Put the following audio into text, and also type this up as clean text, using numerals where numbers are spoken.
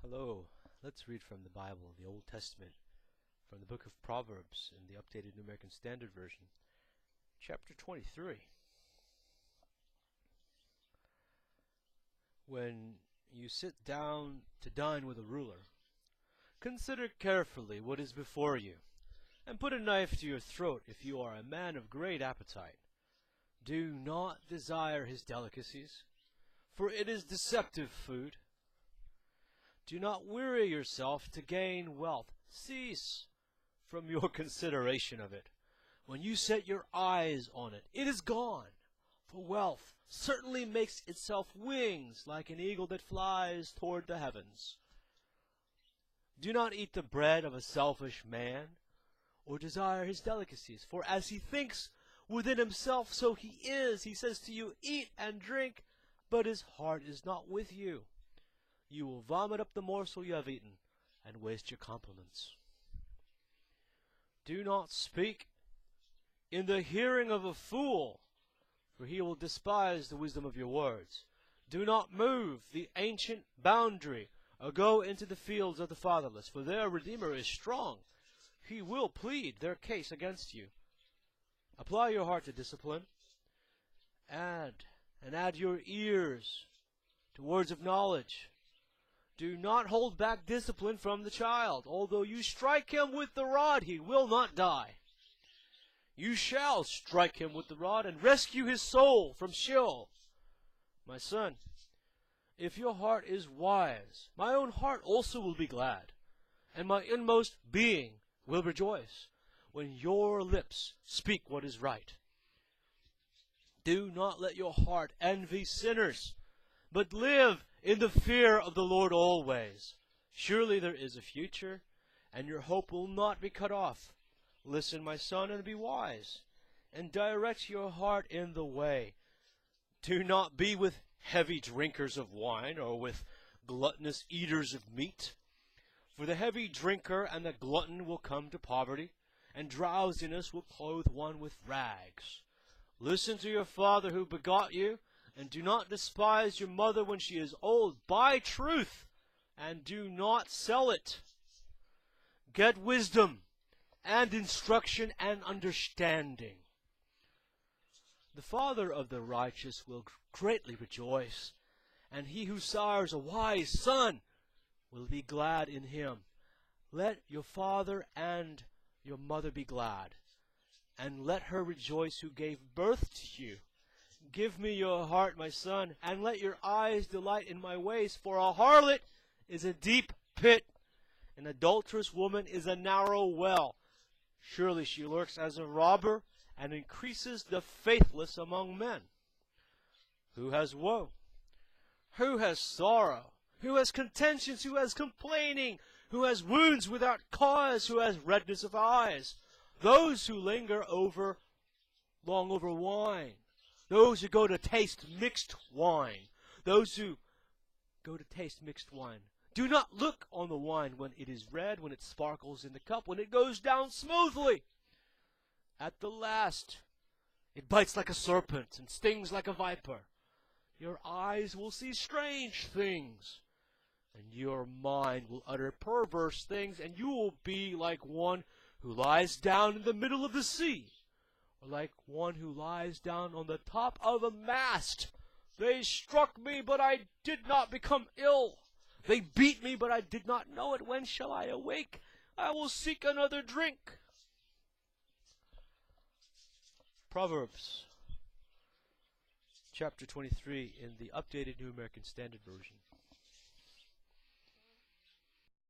Hello. Let's read from the Bible, the Old Testament, from the book of Proverbs in the updated New American Standard Version, chapter 23. When you sit down to dine with a ruler, consider carefully what is before you, and put a knife to your throat if you are a man of great appetite. Do not desire his delicacies, for it is deceptive food. Do not weary yourself to gain wealth. Cease from your consideration of it. When you set your eyes on it, it is gone. For wealth certainly makes itself wings like an eagle that flies toward the heavens. Do not eat the bread of a selfish man, or desire his delicacies. For as he thinks within himself, so he is. He says to you, eat and drink, but his heart is not with you. You will vomit up the morsel you have eaten, and waste your compliments. Do not speak in the hearing of a fool, for he will despise the wisdom of your words. Do not move the ancient boundary, or go into the fields of the fatherless, for their Redeemer is strong. He will plead their case against you. Apply your heart to discipline, and add your ears to words of knowledge. Do not hold back discipline from the child. Although you strike him with the rod, he will not die. You shall strike him with the rod and rescue his soul from Sheol. My son, if your heart is wise, my own heart also will be glad, and my inmost being will rejoice when your lips speak what is right. Do not let your heart envy sinners, but live in the fear of the Lord always. Surely there is a future, and your hope will not be cut off. Listen, my son, and be wise, and direct your heart in the way. Do not be with heavy drinkers of wine, or with gluttonous eaters of meat. For the heavy drinker and the glutton will come to poverty, and drowsiness will clothe one with rags. Listen to your father who begot you, and do not despise your mother when she is old. Buy truth, and do not sell it. Get wisdom, and instruction, and understanding. The father of the righteous will greatly rejoice, and he who sires a wise son will be glad in him. Let your father and your mother be glad, and let her rejoice who gave birth to you. Give me your heart, my son, and let your eyes delight in my ways. For a harlot is a deep pit, an adulterous woman is a narrow well. Surely she lurks as a robber, and increases the faithless among men. Who has woe? Who has sorrow? Who has contentions? Who has complaining? Who has wounds without cause? Who has redness of eyes? Those who linger long over wine. Those who go to taste mixed wine. Those who go to taste mixed wine. Do not look on the wine when it is red, when it sparkles in the cup, when it goes down smoothly. At the last, it bites like a serpent and stings like a viper. Your eyes will see strange things, and your mind will utter perverse things, and you will be like one who lies down in the middle of the sea, or like one who lies down on the top of a mast. They struck me, but I did not become ill. They beat me, but I did not know it. When shall I awake? I will seek another drink. Proverbs chapter 23 in the updated New American Standard Version.